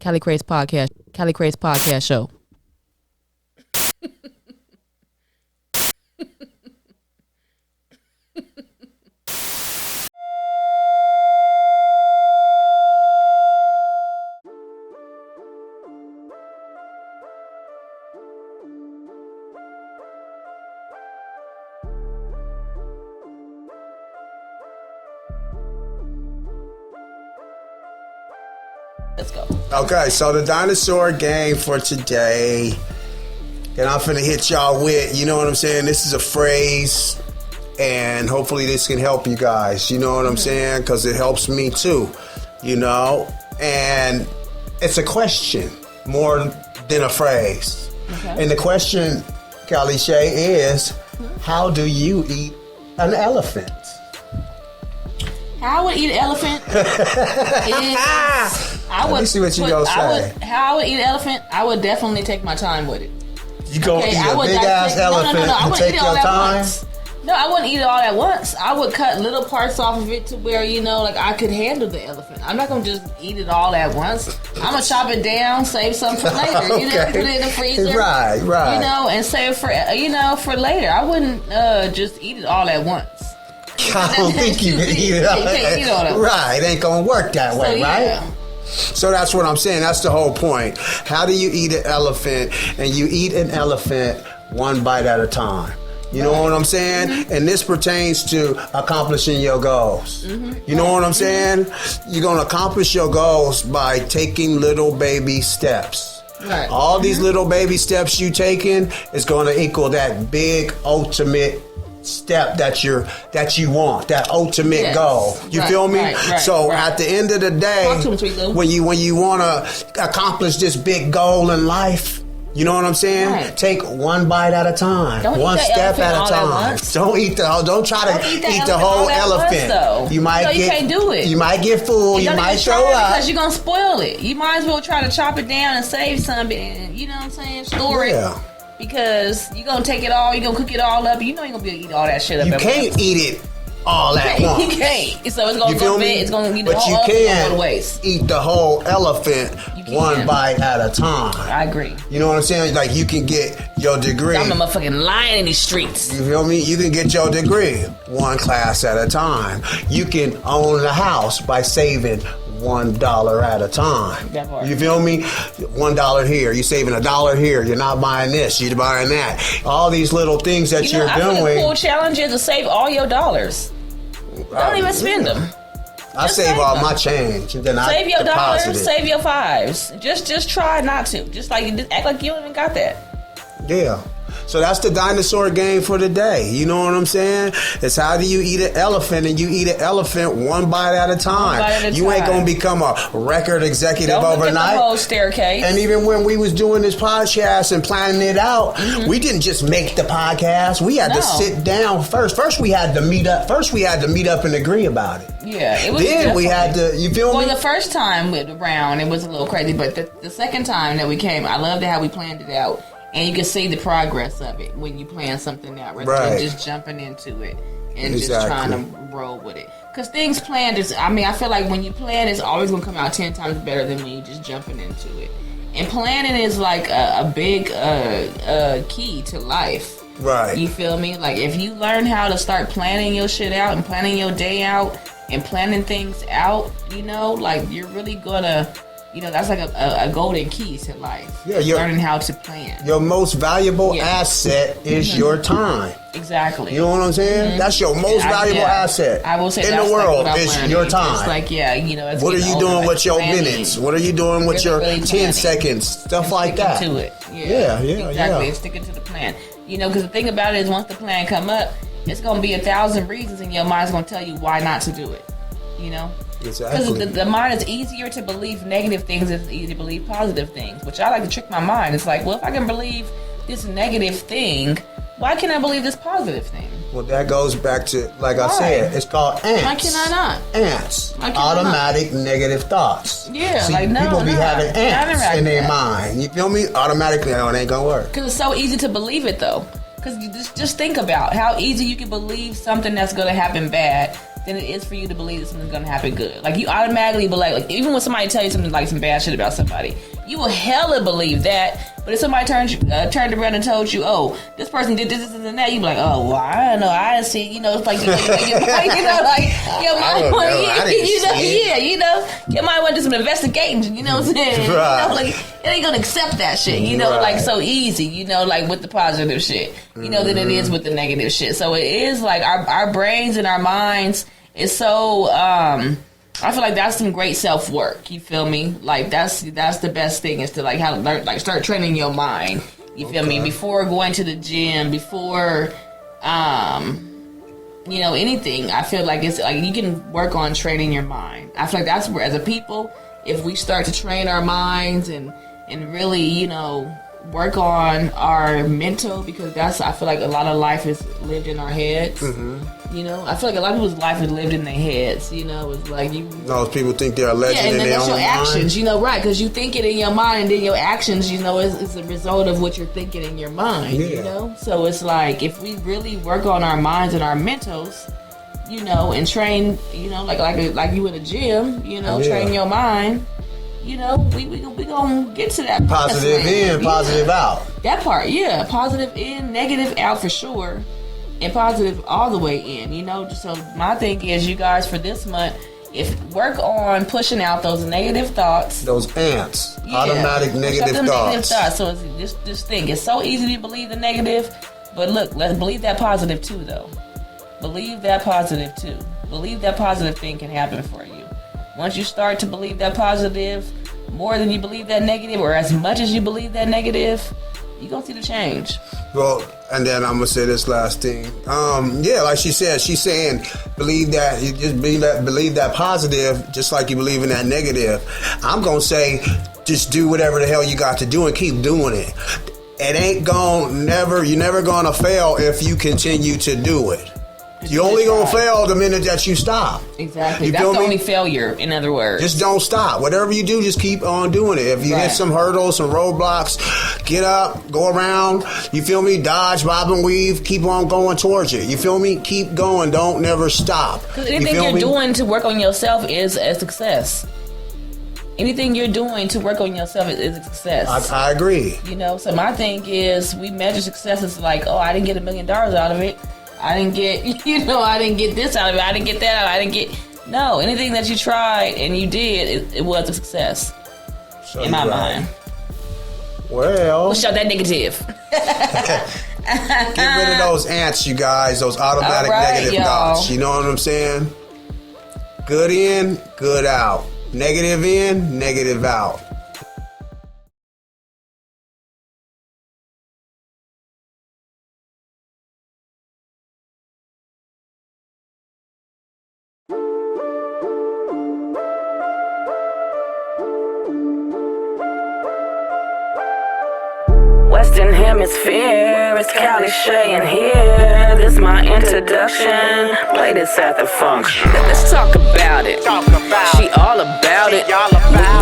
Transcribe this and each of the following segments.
Cali Craze Podcast Show. Let's go. Okay, so the Dinosaur Game for today, and I'm finna hit y'all with, you know what I'm saying? This is a phrase, and hopefully this can help you guys, you know what I'm saying? Because it helps me too, you know? And it's a question more than a phrase. Okay. And the question, Cali Shay, is, how do you eat an elephant? How I would eat an elephant is... Let me see what you gonna say. How I would eat an elephant, I would definitely take my time with it. You gonna eat a big ass elephant and take your time? No, I wouldn't eat it all at once. I would cut little parts off of it to where, you know, like I could handle the elephant. I'm not gonna just eat it all at once. I'm gonna chop it down, save some for later. Okay. You know, put it in the freezer. Right. You know, and save it for, for later. I wouldn't just eat it all at once. I don't think you can eat it all at once. Right, it ain't gonna work that way, right? So that's what I'm saying. That's the whole point. How do you eat an elephant? And you eat an elephant one bite at a time. You know what I'm saying? Mm-hmm. And this pertains to accomplishing your goals. Mm-hmm. You know what I'm saying? You're going to accomplish your goals by taking little baby steps. Right. All these little baby steps you taking is going to equal that big ultimate step that you want, that ultimate goal. You feel me? Right, so at the end of the day, when you want to accomplish this big goal in life, you know what I'm saying? Right. Take one bite at a time, one step at a time. Don't try to eat the whole elephant. You can't do it. You might get full. You might throw up because you're gonna spoil it. You might as well try to chop it down and save some. You know what I'm saying? Store it. Because you're going to take it all, you're going to cook it all up. You know you're going to be able to eat all that shit up. You can't eat it all at once. You can't. So it's going to go big. It's going to eat the whole elephant. Eat the whole elephant one bite at a time. I agree. You know what I'm saying? Like you can get your degree. I'm a motherfucking lion in these streets. You feel me? You can get your degree one class at a time. You can own the house by saving $1 at a time. You feel me? $1 here. You're saving $1 here. You're not buying this. You're buying that. All these little things that you're doing. I think the cool challenge is to save all your dollars. Don't even spend them. I save all my change and then I save your dollars. Save your fives. Just try not to. Just act like you don't even got that. Yeah. So that's the Dinosaur Game for today. You know what I'm saying? It's how do you eat an elephant, and you eat an elephant one bite at a time. You ain't going to become a record executive overnight. Don't the whole staircase. And even when we was doing this podcast and planning it out, we didn't just make the podcast. We had to sit down first. First we had to meet up. And agree about it. Yeah, it was then different. We had to, you feel me? Well, the first time with Brown, it was a little crazy, but the second time that we came, I loved how we planned it out. And you can see the progress of it when you plan something out rather than just jumping into it and just trying to roll with it. Because things planned I feel like when you plan, it's always going to come out 10 times better than when you just jumping into it. And planning is like a big key to life. Right. You feel me? Like if you learn how to start planning your shit out and planning your day out and planning things out, like you're really going to... that's like a golden key to life. Yeah, learning how to plan. Your most valuable asset is your time. Exactly. You know what I'm saying? Mm-hmm. That's your most valuable asset. I will say in the world is your time. It's like what are you doing with your minutes? What are you doing with your 10 seconds? Stuff like that. To it. Yeah. Exactly. It's sticking to the plan. Because the thing about it is, once the plan come up, it's gonna be 1,000 reasons, and your mind's gonna tell you why not to do it. Exactly. Because the mind is easier to believe negative things than it's easy to believe positive things, which I like to trick my mind. It's like, well, if I can believe this negative thing, why can't I believe this positive thing? Well, that goes back to, like I said, it's called ants. Why can I not? Ants. Automatic negative thoughts. Yeah, See, people be having ants in their mind. You feel me? Automatically, it ain't gonna work. Because it's so easy to believe it, though. Because you just think about how easy you can believe something that's going to happen bad than it is for you to believe that something's gonna happen good. Like, you automatically believe, like, even when somebody tells you something, like some bad shit about somebody, you will hella believe that. But if somebody turned around and told you, oh, this person did this and that, you be like, oh, well, I don't know, I didn't see, it's like, your mind your mind went to some investigating, you know what I'm saying? Right. Like, it ain't gonna accept that shit, like, so easy, like, with the positive shit, than it is with the negative shit. So it is like our brains and our minds is so, I feel like that's some great self work. You feel me? Like, that's the best thing, is to, like, how to learn, like, start training your mind. You feel me? Before going to the gym, before anything. I feel like it's like you can work on training your mind. I feel like that's where, as a people, if we start to train our minds and really, work on our mental, because I feel like a lot of life is lived in our heads. Mm-hmm. I feel like a lot of people's life is lived in their heads. It's like those people think they're a legend in their own mind. Yeah, and then that's your actions, right? Because you think it in your mind, and then your actions, is a result of what you're thinking in your mind. Yeah. So it's like, if we really work on our minds and our mentals, and train, like you in a gym, train your mind. We gonna get to that positive in, positive out. That part, yeah, positive in, negative out for sure, and positive all the way in. So my thing is, you guys, for this month, work on pushing out those negative thoughts, those ants, automatic negative thoughts. So it's just think, it's so easy to believe the negative, but look, let's believe that positive too, though. Believe that positive too. Believe that positive thing can happen for you. Once you start to believe that positive more than you believe that negative, or as much as you believe that negative, you're going to see the change. Well, and then I'm going to say this last thing. Like she said, she's saying, believe that positive, just like you believe in that negative. I'm going to say, just do whatever the hell you got to do and keep doing it. You're never going to fail if you continue to do it. You're only going to fail the minute that you stop. Exactly. That's the only failure, in other words. Just don't stop. Whatever you do, just keep on doing it. If you hit some hurdles, some roadblocks, get up, go around. You feel me? Dodge, bob and weave. Keep on going towards it. You feel me? Keep going. Don't never stop. Because anything you're doing to work on yourself is a success. Anything you're doing to work on yourself is a success. I agree. So my thing is, we measure success as like, oh, I didn't get $1 million out of it. I didn't get, I didn't get this out of it. I didn't get that out of it. No, anything that you tried and you did, it was a success. In my mind. Well. Push out that negative. Get rid of those ants, you guys. Those automatic negative thoughts. You know what I'm saying? Good in, good out. Negative in, negative out. Western Hemisphere, it's Cali Shay in here. This my introduction. Play this at the function. Let's talk about it. She all about it.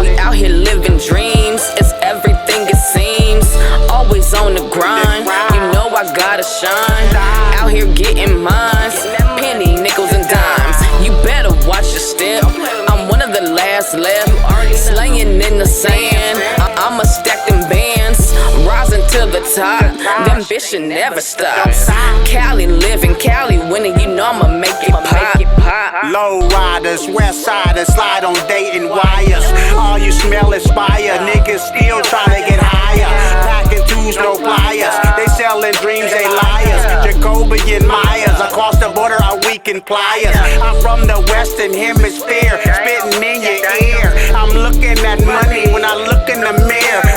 We out here living dreams. It's everything it seems. Always on the grind. I gotta shine. Out here getting mines. Penny, nickels, and dimes. You better watch your step. I'm one of the last left. Slaying in the sand. I'ma stack them bands. Rising to the top. The ambition never stops. Cali living, Cali winning. I'ma make it pop. Low riders, west siders, slide on Dayton wires. All you smell is fire. Niggas still trying to get higher. Packing twos, no pliers. They selling dreams, they liars. Jacobian Myers. Across the border, I weaken pliers. I'm from the Western Hemisphere, spitting in your ear. I'm looking at money when I look in the mirror.